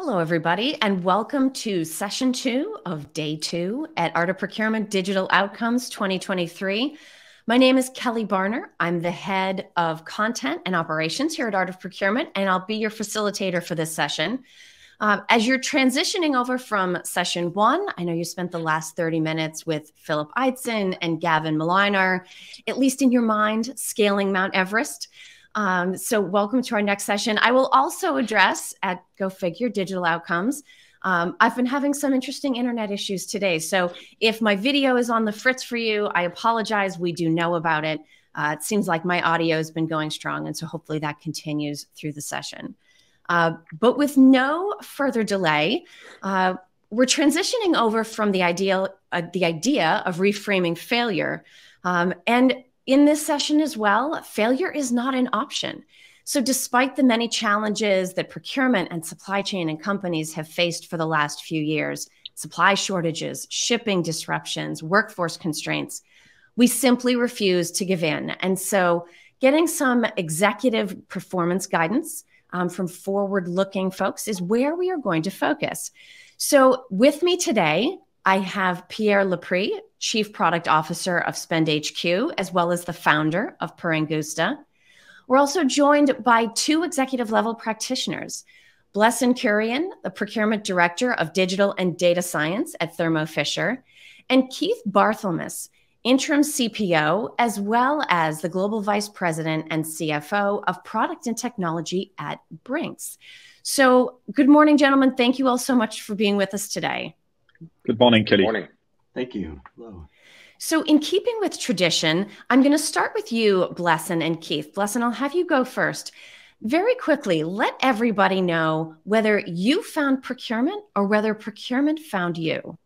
Hello, everybody, and welcome to session 2 of day 2 at Art of Procurement Digital Outcomes 2023. My name is Kelly Barner. I'm the head of content and operations here at Art of Procurement, and I'll be your facilitator for this session. As you're transitioning over from session 1, I know you spent the last 30 minutes with Philip Eitzen and Gavin Miliner, at least in your mind, scaling Mount Everest. So welcome to our next session. I will also address, at Go Figure, digital outcomes. I've been having some interesting internet issues today. So if my video is on the fritz for you, I apologize. We do know about it. It seems like my audio has been going strong, and so hopefully that continues through the session. But with no further delay, we're transitioning over from the idea of reframing failure. And in this session as well, failure is not an option. So despite the many challenges that procurement and supply chain and companies have faced for the last few years, supply shortages, shipping disruptions, workforce constraints, we simply refuse to give in. And so getting some executive performance guidance from forward-looking folks is where we are going to focus. So with me today, I have Pierre Lepre, Chief Product Officer of Spend HQ, as well as the founder of Per Angusta. We're also joined by 2 executive-level practitioners, Blesson Kurian, the Procurement Director of Digital and Data Science at Thermo Fisher, and Keith Barthelmess, Interim CPO, as well as the Global Vice President and CFO of Product and Technology at Brink's. So good morning, gentlemen. Thank you all so much for being with us today. Good morning, Kelly. Good morning. Thank you. Hello. So in keeping with tradition, I'm going to start with you, Blesson and Keith. Blesson, I'll have you go first. Very quickly, let everybody know whether you found procurement or whether procurement found you.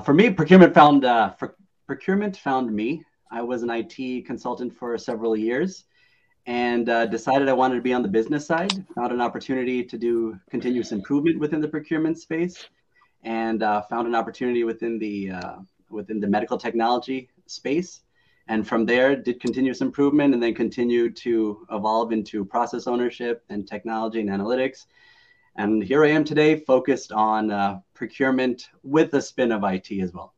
For me, procurement found me. I was an IT consultant for several years and decided I wanted to be on the business side. Found an opportunity to do continuous improvement within the procurement space, and found an opportunity within the medical technology space. And from there, did continuous improvement and then continued to evolve into process ownership and technology and analytics. And here I am today, focused on procurement with a spin of IT as well.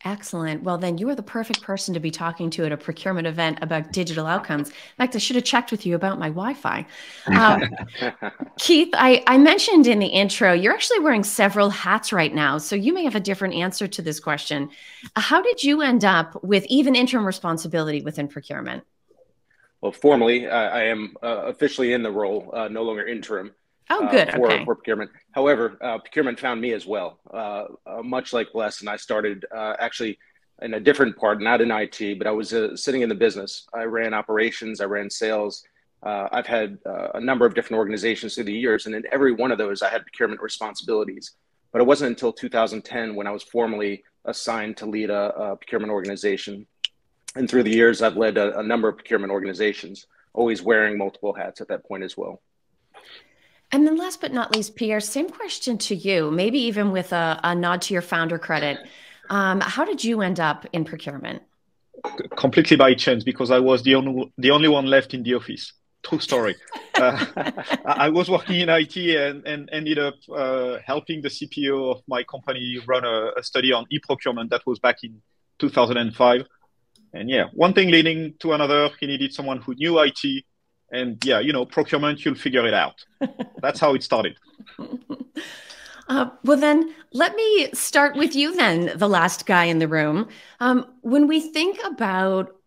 Excellent. Well, then you are the perfect person to be talking to at a procurement event about digital outcomes. In fact, I should have checked with you about my Wi-Fi. Keith, I mentioned in the intro, you're actually wearing several hats right now, so you may have a different answer to this question. How did you end up with even interim responsibility within procurement? Well, formally, I am officially in the role, no longer interim. Oh, good. For procurement. However, procurement found me as well. Much like Blesson, I started actually in a different part, not in IT, but I was sitting in the business. I ran operations, I ran sales. I've had a number of different organizations through the years, and in every one of those, I had procurement responsibilities. But it wasn't until 2010 when I was formally assigned to lead a procurement organization. And through the years, I've led a number of procurement organizations, always wearing multiple hats at that point as well. And then last but not least, Pierre, same question to you, maybe even with a nod to your founder credit. How did you end up in procurement? Completely by chance, because I was the only one left in the office. True story. I was working in IT and ended up helping the CPO of my company run a study on e-procurement. That was back in 2005. And yeah, one thing leading to another, he needed someone who knew IT. And yeah, procurement, you'll figure it out. That's how it started. Well, then let me start with you then, the last guy in the room. When we think about,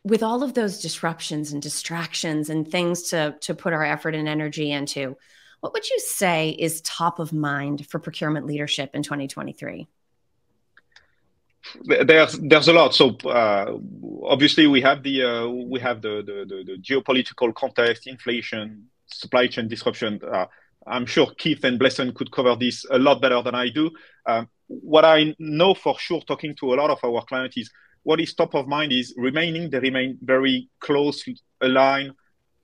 with all of those disruptions and distractions and things to put our effort and energy into, what would you say is top of mind for procurement leadership in 2023? There's a lot. So obviously we have the geopolitical context, inflation, supply chain disruption. I'm sure Keith and Blesson could cover this a lot better than I do. What I know for sure, talking to a lot of our clients, is what is top of mind is remain very closely aligned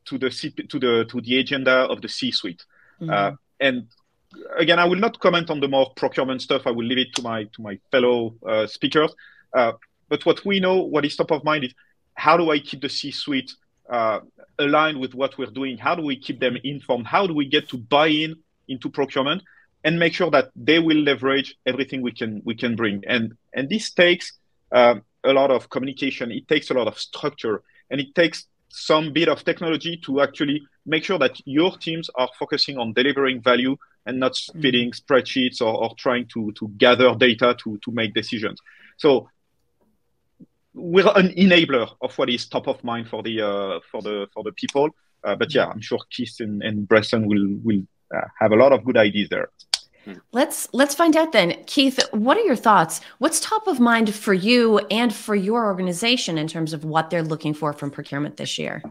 to the agenda of the C-suite. Mm-hmm. And again, I will not comment on the more procurement stuff. I will leave it to my fellow speakers. But what we know, what is top of mind is, how do I keep the C-suite aligned with what we're doing? How do we keep them informed? How do we get to buy in into procurement and make sure that they will leverage everything we can bring. And this takes a lot of communication. It takes a lot of structure, and it takes some bit of technology to actually make sure that your teams are focusing on delivering value and not feeding spreadsheets or trying to gather data to make decisions. So we're an enabler of what is top of mind for the people. But yeah, I'm sure Keith and Bresson will have a lot of good ideas there. Let's find out then. Keith, what are your thoughts? What's top of mind for you and for your organization in terms of what they're looking for from procurement this year?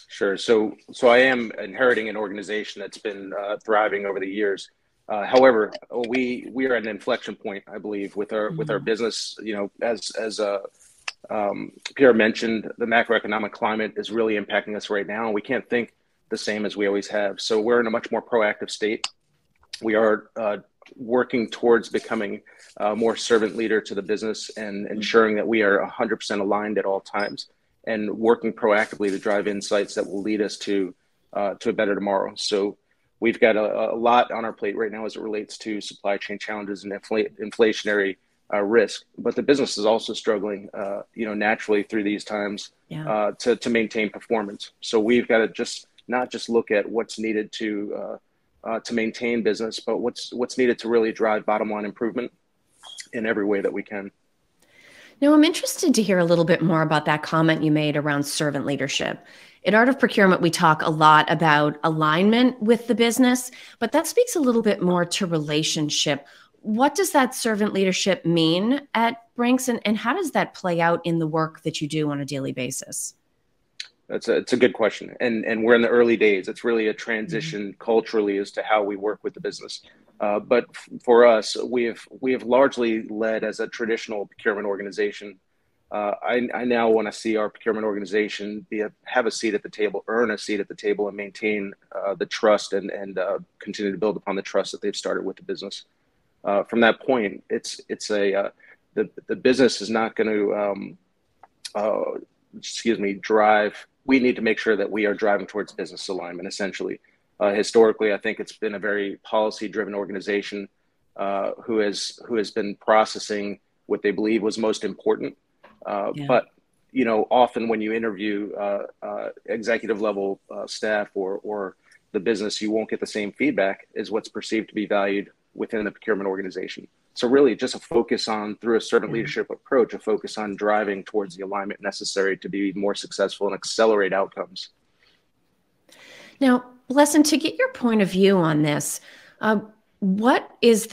Sure. So I am inheriting an organization that's been thriving over the years. However, we are at an inflection point, I believe, with our business. You know, as Pierre mentioned, the macroeconomic climate is really impacting us right now, and we can't think the same as we always have. So we're in a much more proactive state. We are working towards becoming a more servant leader to the business and ensuring that we are 100% aligned at all times and working proactively to drive insights that will lead us to a better tomorrow. So we've got a lot on our plate right now as it relates to supply chain challenges and inflationary risk, but the business is also struggling, naturally through these times to maintain performance. So we've got to not just look at what's needed to maintain business, but what's needed to really drive bottom line improvement in every way that we can. Now, I'm interested to hear a little bit more about that comment you made around servant leadership. At Art of Procurement, we talk a lot about alignment with the business, but that speaks a little bit more to relationship. What does that servant leadership mean at Brink's, and how does that play out in the work that you do on a daily basis? It's a good question. And we're in the early days. It's really a transition culturally as to how we work with the business. But for us, we have largely led as a traditional procurement organization. I now want to see our procurement organization have a seat at the table, earn a seat at the table, and maintain the trust and continue to build upon the trust that they've started with the business. From that point, the business is not going to drive. We need to make sure that we are driving towards business alignment, essentially. Historically, I think it's been a very policy-driven organization who has been processing what they believe was most important. But, often when you interview executive level staff or the business, you won't get the same feedback as what's perceived to be valued within the procurement organization. So really just a focus on, through a servant leadership approach, a focus on driving towards the alignment necessary to be more successful and accelerate outcomes. Now, Blesson, to get your point of view on this, what is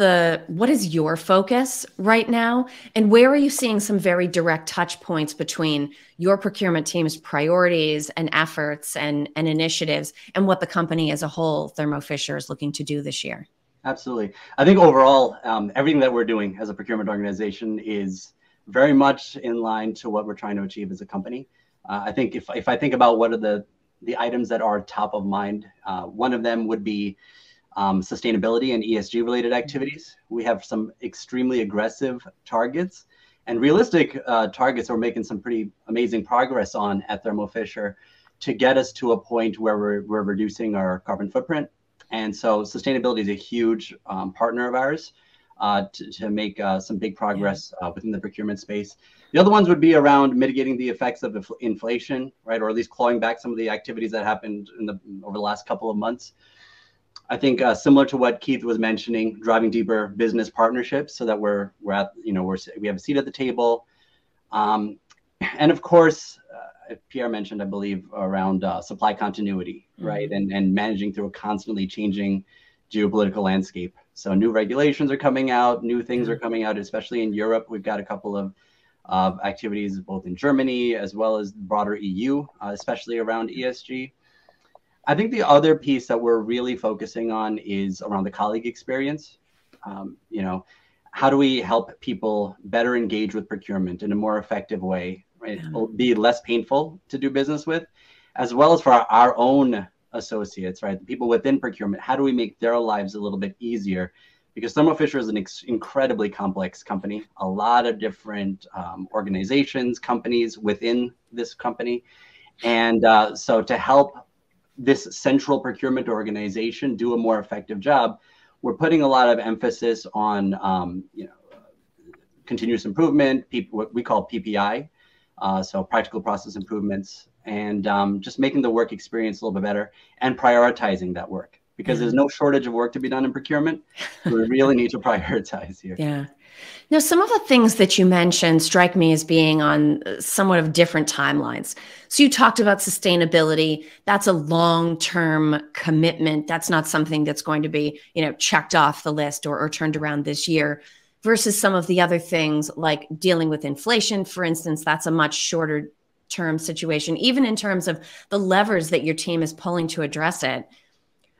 your focus right now? And where are you seeing some very direct touch points between your procurement team's priorities and efforts and initiatives and what the company as a whole, Thermo Fisher, is looking to do this year? Absolutely. I think overall, everything that we're doing as a procurement organization is very much in line to what we're trying to achieve as a company. I think if I think about what are the items that are top of mind, one of them would be sustainability and ESG related activities. We have some extremely aggressive targets and realistic targets we're making some pretty amazing progress on at Thermo Fisher to get us to a point where we're reducing our carbon footprint. And so sustainability is a huge partner of ours to make some big progress within the procurement space. The other ones would be around mitigating the effects of inflation, right? Or at least clawing back some of the activities that happened over the last couple of months. I think similar to what Keith was mentioning, driving deeper business partnerships so that we have a seat at the table. And of course, Pierre mentioned, I believe, around supply continuity, right? And managing through a constantly changing geopolitical landscape. So new regulations are coming out, new things are coming out, especially in Europe. We've got a couple of activities both in Germany as well as the broader EU, especially around ESG. I think the other piece that we're really focusing on is around the colleague experience. How do we help people better engage with procurement in a more effective way? Right? It'll be less painful to do business with, as well as for our own associates, right? The people within procurement. How do we make their lives a little bit easier? Because Thermo Fisher is an incredibly complex company, a lot of different organizations, companies within this company. And so to help this central procurement organization do a more effective job, we're putting a lot of emphasis on continuous improvement, what we call PPI, so practical process improvements, and just making the work experience a little bit better and prioritizing that work, because there's no shortage of work to be done in procurement. So we really need to prioritize here. Yeah. Now, some of the things that you mentioned strike me as being on somewhat of different timelines. So you talked about sustainability. That's a long-term commitment. That's not something that's going to be, checked off the list or turned around this year, versus some of the other things like dealing with inflation, for instance. That's a much shorter term situation, even in terms of the levers that your team is pulling to address it.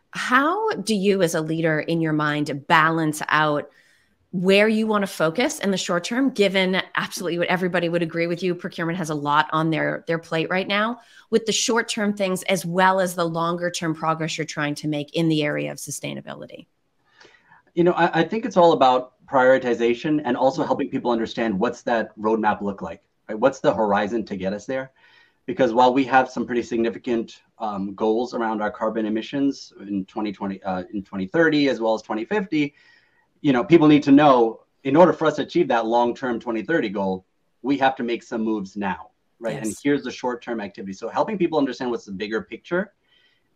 How do you, as a leader in your mind, balance out where you want to focus in the short term, given absolutely what everybody would agree with you, procurement has a lot on their plate right now, with the short term things as well as the longer term progress you're trying to make in the area of sustainability? I think it's all about prioritization and also helping people understand what's that roadmap look like, right? What's the horizon to get us there? Because while we have some pretty significant goals around our carbon emissions in 2030, as well as 2050, people need to know, in order for us to achieve that long-term 2030 goal, we have to make some moves now, right? Yes. And here's the short-term activity. So helping people understand what's the bigger picture,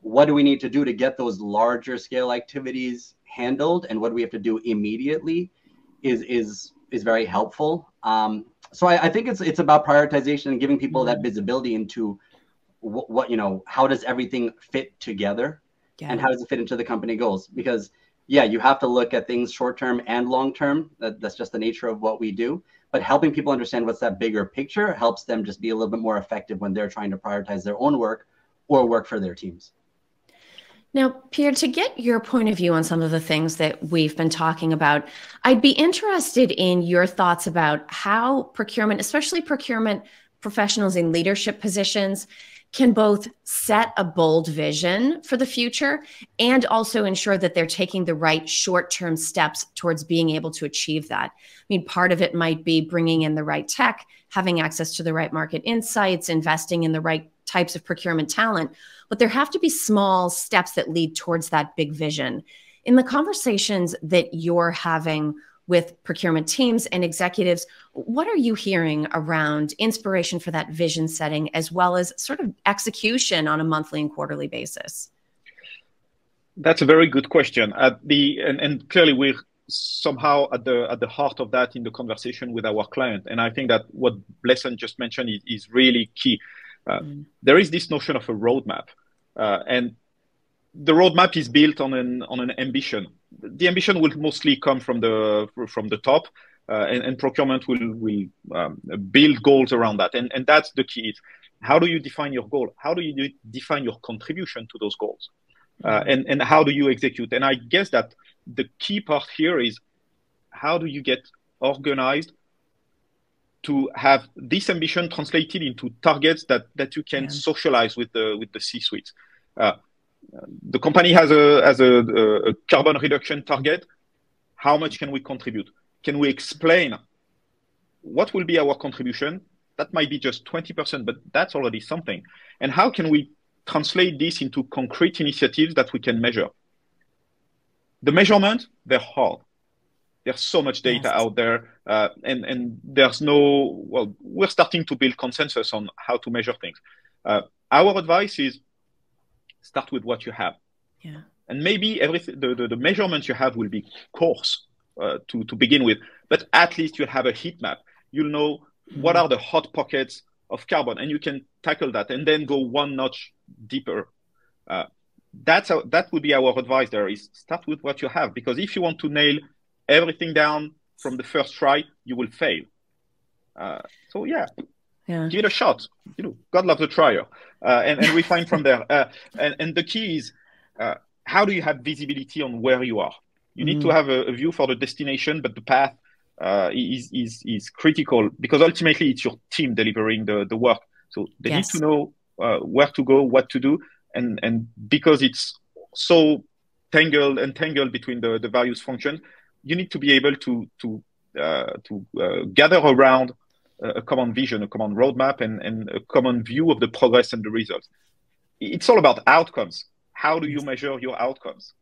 what do we need to do to get those larger scale activities handled, and what do we have to do immediately is very helpful. So I think it's about prioritization and giving people that visibility into what how does everything fit together, and how does it fit into the company goals? Because you have to look at things short term and long term. That's just the nature of what we do. But helping people understand what's that bigger picture helps them just be a little bit more effective when they're trying to prioritize their own work or work for their teams. Now, Pierre, to get your point of view on some of the things that we've been talking about, I'd be interested in your thoughts about how procurement, especially procurement professionals in leadership positions, can both set a bold vision for the future and also ensure that they're taking the right short-term steps towards being able to achieve that. I mean, part of it might be bringing in the right tech, having access to the right market insights, investing in the right types of procurement talent, but there have to be small steps that lead towards that big vision. In the conversations that you're having with procurement teams and executives, what are you hearing around inspiration for that vision setting, as well as sort of execution on a monthly and quarterly basis? That's a very good question. And clearly we're somehow at the heart of that in the conversation with our client. And I think that what Blesson just mentioned is really key. There is this notion of a roadmap, and the roadmap is built on an ambition. The ambition will mostly come from the top, and procurement will build goals around that. And that's the key. How do you define your goal? How do you define your contribution to those goals? And how do you execute? And I guess that the key part here is, how do you get organized to have this ambition translated into targets that you can socialize with the C-suites. The company has a carbon reduction target. How much can we contribute? Can we explain what will be our contribution? That might be just 20%, but that's already something. And how can we translate this into concrete initiatives that we can measure? The measurement, they're hard. There's so much data out there, and there's we're starting to build consensus on how to measure things. Our advice is start with what you have. Yeah. And maybe everything, the measurements you have will be coarse to begin with, but at least you'll have a heat map. You'll know what are the hot pockets of carbon, and you can tackle that and then go one notch deeper. That would be our advice there, is start with what you have, because if you want to nail everything down from the first try, you will fail. So give it a shot. God loves a trier, and refine from there. And the key is, how do you have visibility on where you are? You need to have a view for the destination, but the path is critical, because ultimately it's your team delivering the work. So they need to know where to go, what to do, and because it's so entangled between the various functions, you need to be able to gather around a common vision, a common roadmap, and a common view of the progress and the results. it's all about outcomes. How do you measure your outcomes?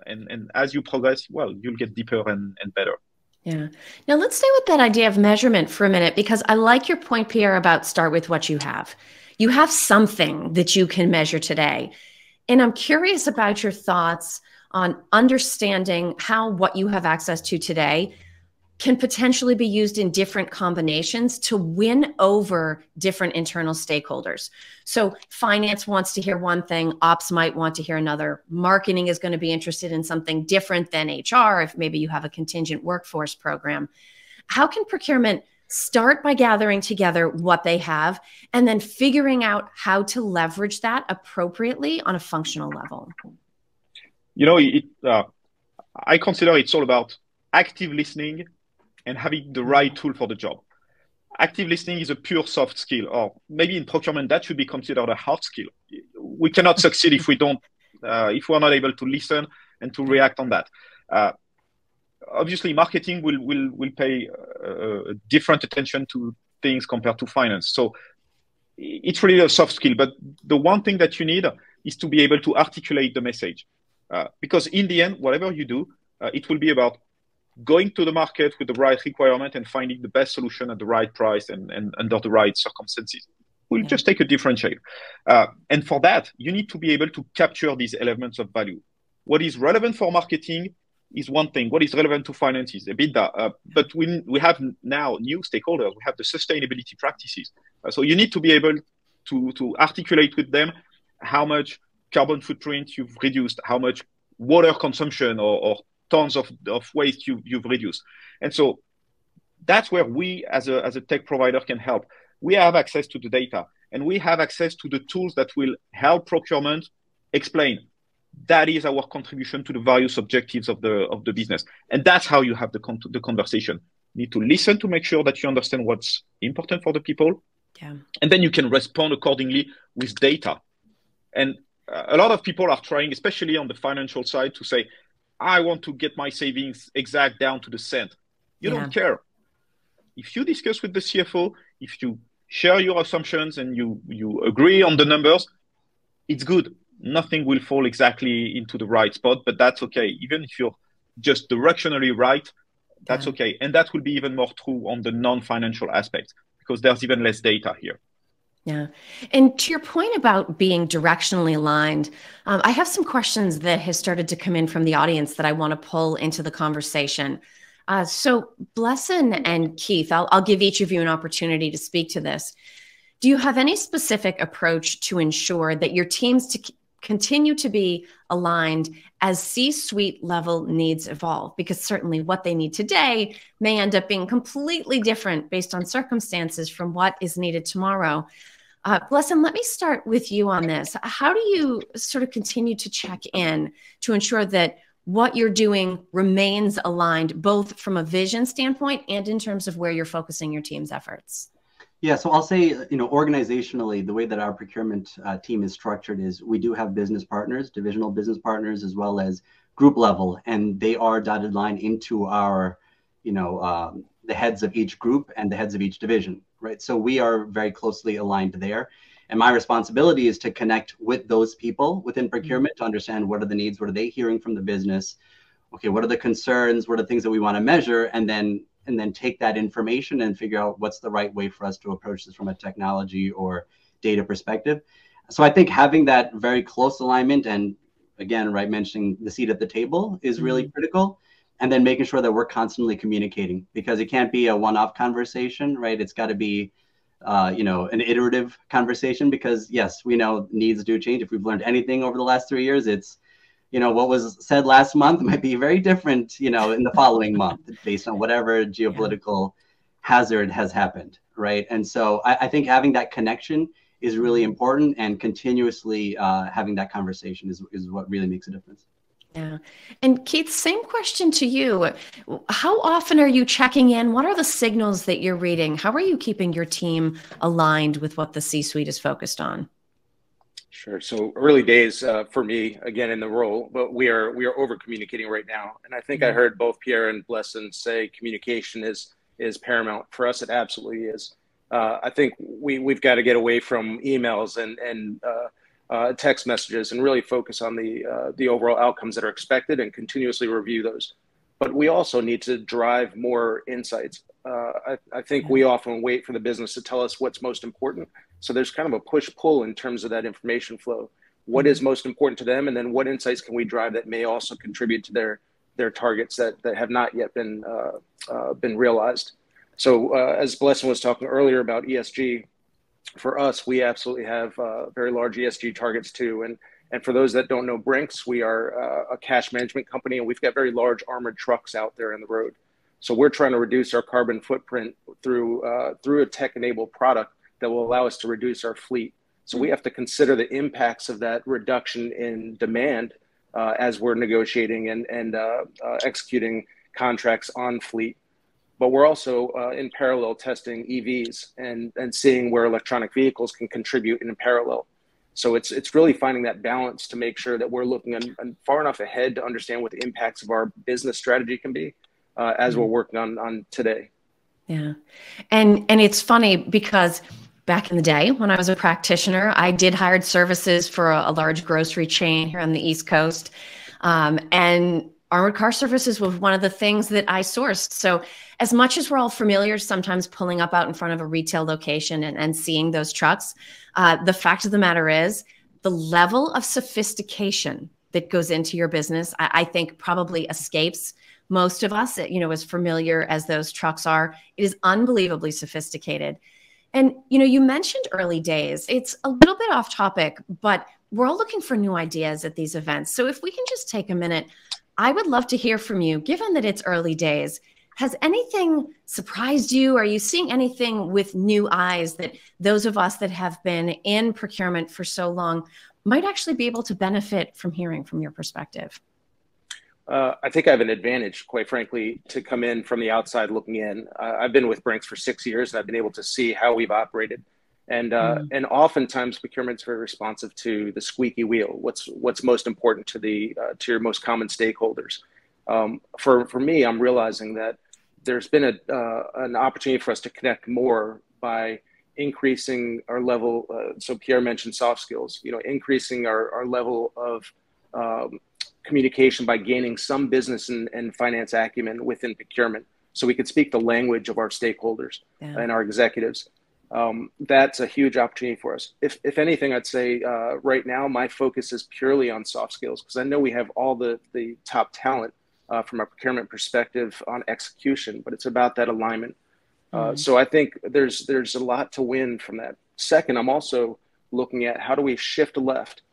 And as you progress, well, you'll get deeper and better. Yeah. Now let's stay with that idea of measurement for a minute, because I like your point, Pierre, about start with what you have. You have something that you can measure today. And I'm curious about your thoughts on understanding how what you have access to today can potentially be used in different combinations to win over different internal stakeholders. So finance wants to hear one thing, ops might want to hear another, marketing is going to be interested in something different than HR if maybe you have a contingent workforce program. How can procurement start by gathering together what they have and then figuring out how to leverage that appropriately on a functional level? You know, I consider it's all about active listening and having the right tool for the job. Active listening is a pure soft skill, or maybe in procurement that should be considered a hard skill. We cannot succeed if we're not able to listen and to react on that. Obviously, marketing will pay different attention to things compared to finance. So it's really a soft skill. But the one thing that you need is to be able to articulate the message, because in the end, whatever you do, it will be about going to the market with the right requirement and finding the best solution at the right price and under the right circumstances. We'll just take a different shape. And for that, you need to be able to capture these elements of value. What is relevant for marketing is one thing. What is relevant to finance is EBITDA. But we have now new stakeholders. We have the sustainability practices. So you need to be able to articulate with them how much carbon footprint you've reduced, how much water consumption or tons of waste you've reduced. And so that's where we as a tech provider can help. We have access to the data and we have access to the tools that will help procurement explain that is our contribution to the various objectives of the business. And that's how you have the conversation. You need to listen to make sure that you understand what's important for the people. Yeah. And then you can respond accordingly with data. And a lot of people are trying, especially on the financial side, to say, I want to get my savings exact down to the cent. You don't care. If you discuss with the CFO, if you share your assumptions and you agree on the numbers, it's good. Nothing will fall exactly into the right spot, but that's okay. Even if you're just directionally right, that's okay. And that will be even more true on the non-financial aspects because there's even less data here. Yeah. And to your point about being directionally aligned, I have some questions that have started to come in from the audience that I want to pull into the conversation. So Blesson and Keith, I'll give each of you an opportunity to speak to this. Do you have any specific approach to ensure that your teams continue to be aligned as C-suite level needs evolve? Because certainly what they need today may end up being completely different based on circumstances from what is needed tomorrow. Blesson, let me start with you on this. How do you sort of continue to check in to ensure that what you're doing remains aligned, both from a vision standpoint and in terms of where you're focusing your team's efforts? Yeah, so I'll say, organizationally, the way that our procurement team is structured is we do have business partners, divisional business partners, as well as group level, and they are dotted line into our, the heads of each group and the heads of each division, right? So we are very closely aligned there. And my responsibility is to connect with those people within procurement to understand what are the needs, what are they hearing from the business, okay, what are the concerns, what are the things that we want to measure, and then take that information and figure out what's the right way for us to approach this from a technology or data perspective. So I think having that very close alignment and, again, right, mentioning the seat at the table is really critical. And then making sure that we're constantly communicating, because it can't be a one-off conversation, right? It's got to be, an iterative conversation, because yes, we know needs do change. If we've learned anything over the last 3 years, it's, what was said last month might be very different, in the following month based on whatever geopolitical hazard has happened, right? And so I think having that connection is really important, and continuously having that conversation is what really makes a difference. Yeah. And Keith, same question to you. How often are you checking in? What are the signals that you're reading? How are you keeping your team aligned with what the C-suite is focused on? Sure. So early days for me, again, in the role, but we are over communicating right now. And I think I heard both Pierre and Blesson say communication is paramount. For us, it absolutely is. I think we've got to get away from emails and text messages, and really focus on the overall outcomes that are expected and continuously review those. But we also need to drive more insights. I think we often wait for the business to tell us what's most important. So there's kind of a push-pull in terms of that information flow. What is most important to them, and then what insights can we drive that may also contribute to their targets that have not yet been realized. So as Blesson was talking earlier about ESG, for us, we absolutely have very large ESG targets too. And for those that don't know Brink's, we are a cash management company, and we've got very large armored trucks out there on the road. So we're trying to reduce our carbon footprint through a tech-enabled product that will allow us to reduce our fleet. So we have to consider the impacts of that reduction in demand as we're negotiating and executing contracts on fleet. But we're also in parallel testing EVs and seeing where electronic vehicles can contribute in parallel. So it's really finding that balance to make sure that we're looking far enough ahead to understand what the impacts of our business strategy can be as we're working on today. Yeah. And it's funny because back in the day when I was a practitioner, I did hired services for a large grocery chain here on the East Coast. And armored car services was one of the things that I sourced. So as much as we're all familiar, sometimes pulling up out in front of a retail location and seeing those trucks, the fact of the matter is the level of sophistication that goes into your business, I think probably escapes most of us, as familiar as those trucks are. It is unbelievably sophisticated. And, you mentioned early days. It's a little bit off topic, but we're all looking for new ideas at these events. So if we can just take a minute, I would love to hear from you, given that it's early days. Has anything surprised you? Are you seeing anything with new eyes that those of us that have been in procurement for so long might actually be able to benefit from hearing from your perspective? I think I have an advantage, quite frankly, to come in from the outside looking in. I've been with Brink's for 6 years, and I've been able to see how we've operated. And oftentimes procurement's very responsive to the squeaky wheel. What's most important to your most common stakeholders. For me, I'm realizing that there's been an opportunity for us to connect more by increasing our level. So Pierre mentioned soft skills. Increasing our level of communication by gaining some business and finance acumen within procurement, so we could speak the language of our stakeholders and our executives. That's a huge opportunity for us. If anything, I'd say right now my focus is purely on soft skills, because I know we have all the top talent from a procurement perspective on execution, but it's about that alignment. So I think there's a lot to win from that. Second, I'm also looking at how do we shift left.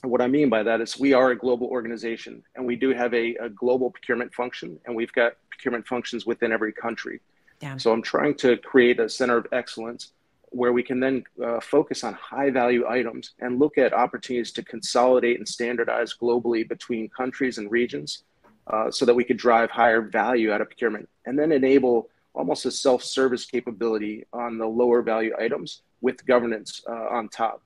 What I mean by that is we are a global organization, and we do have a global procurement function, and we've got procurement functions within every country. Yeah. So I'm trying to create a center of excellence where we can then focus on high value items and look at opportunities to consolidate and standardize globally between countries and regions so that we could drive higher value out of procurement, and then enable almost a self-service capability on the lower value items with governance on top.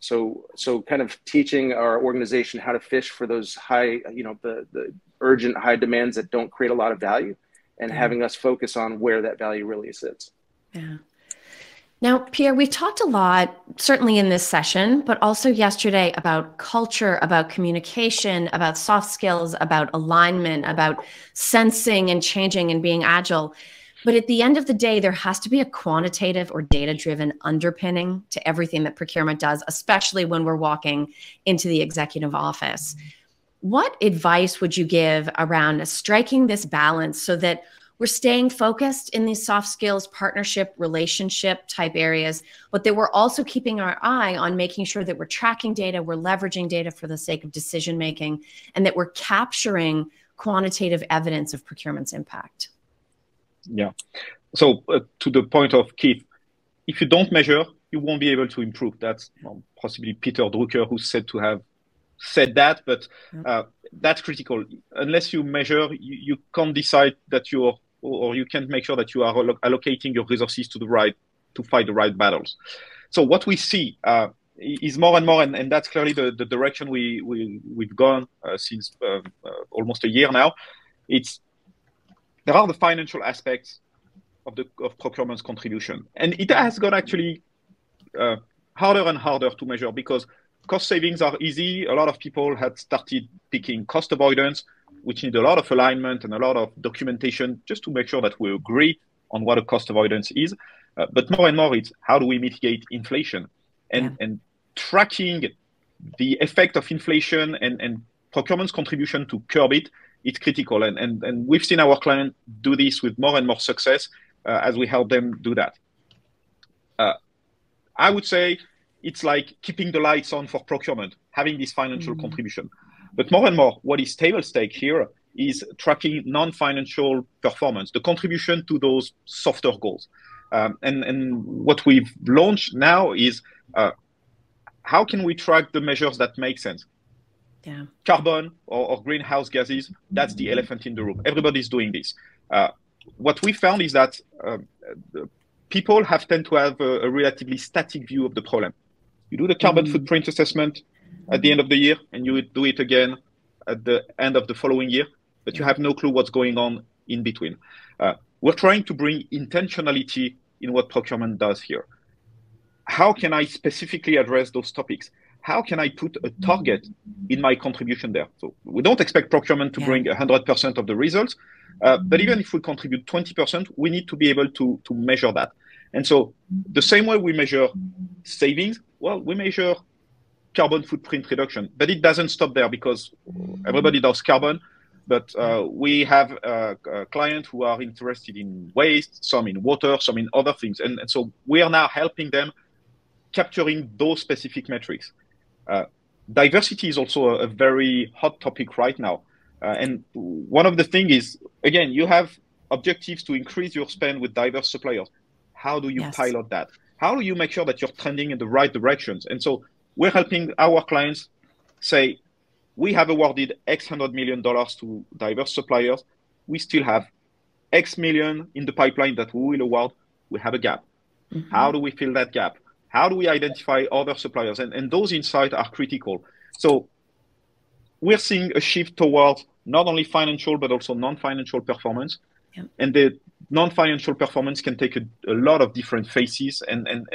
So kind of teaching our organization how to fish for those high, the urgent high demands that don't create a lot of value, and having us focus on where that value really sits. Yeah. Now, Pierre, we've talked a lot, certainly in this session, but also yesterday about culture, about communication, about soft skills, about alignment, about sensing and changing and being agile. But at the end of the day, there has to be a quantitative or data-driven underpinning to everything that procurement does, especially when we're walking into the executive office. What advice would you give around striking this balance so that we're staying focused in these soft skills, partnership, relationship type areas, but that we're also keeping our eye on making sure that we're tracking data, we're leveraging data for the sake of decision-making, and that we're capturing quantitative evidence of procurement's impact? Yeah. So to the point of Keith, if you don't measure, you won't be able to improve. That's possibly Peter Drucker who's said to have said that, but that's critical. Unless you measure, you can't decide that or you can't make sure that you are allocating your resources to fight the right battles. So what we see is more and more, and that's clearly the direction we've gone since almost a year now. There are the financial aspects of procurement's contribution, and it has got actually harder and harder to measure, because cost savings are easy. A lot of people had started picking cost avoidance, which need a lot of alignment and a lot of documentation just to make sure that we agree on what a cost avoidance is. But more and more, it's how do we mitigate inflation? And tracking the effect of inflation and procurement's contribution to curb it, it's critical. And we've seen our clients do this with more and more success as we help them do that. I would say it's like keeping the lights on for procurement, having this financial contribution. But more and more, what is table stake here is tracking non-financial performance, the contribution to those softer goals. And what we've launched now is how can we track the measures that make sense? Yeah. Carbon or greenhouse gases, that's the elephant in the room. Everybody's doing this. What we found is that people tend to have a relatively static view of the problem. You do the carbon footprint assessment at the end of the year, and you do it again at the end of the following year, but you have no clue what's going on in between. We're trying to bring intentionality in what procurement does here. How can I specifically address those topics? How can I put a target in my contribution there? So we don't expect procurement to bring 100% of the results, but even if we contribute 20%, we need to be able to measure that. And so the same way we measure savings, well, we measure carbon footprint reduction, but it doesn't stop there because everybody does carbon, but we have clients who are interested in waste, some in water, some in other things. And so we are now helping them capturing those specific metrics. Diversity is also a very hot topic right now. And one of the things is, again, you have objectives to increase your spend with diverse suppliers. How do you pilot that? How do you make sure that you're trending in the right directions? And so we're helping our clients say, we have awarded X $100 million to diverse suppliers. We still have X million in the pipeline that we will award. We have a gap. How do we fill that gap? How do we identify other suppliers? And those insights are critical. So we're seeing a shift towards not only financial, but also non-financial performance. And the non-financial performance can take a lot of different faces. And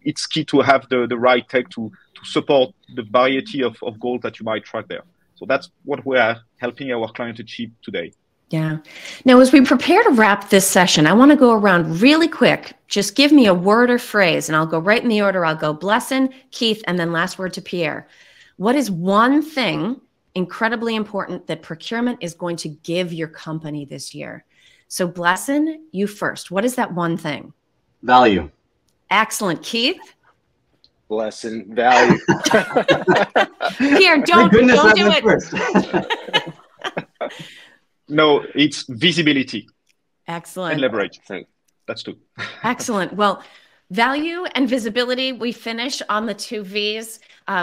it's key to have the right tech to support the variety of goals that you might track there. So that's what we are helping our clients achieve today. Yeah. Now, as we prepare to wrap this session, I want to go around really quick. Just give me a word or phrase, and I'll go right in the order. I'll go Blesson, Keith, and then last word to Pierre. What is one thing incredibly important that procurement is going to give your company this year? So Blesson, you first. What is that one thing? Value. Excellent. Keith? Blesson, value. Pierre, don't do it. No, it's visibility. Excellent. And leverage. That's two. Excellent. Well, value and visibility, we finish on the two V's.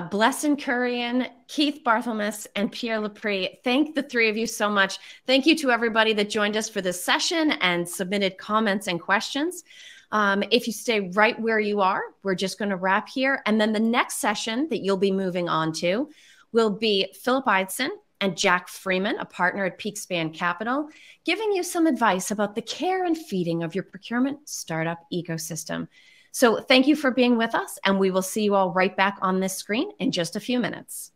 Blesson Kurian, Keith Barthelmess, and Pierre Laprie. Thank the three of you so much. Thank you to everybody that joined us for this session and submitted comments and questions. If you stay right where you are, we're just going to wrap here. And then the next session that you'll be moving on to will be Philip Eidson and Jack Freeman, a partner at Peakspan Capital, giving you some advice about the care and feeding of your procurement startup ecosystem. So thank you for being with us, and we will see you all right back on this screen in just a few minutes.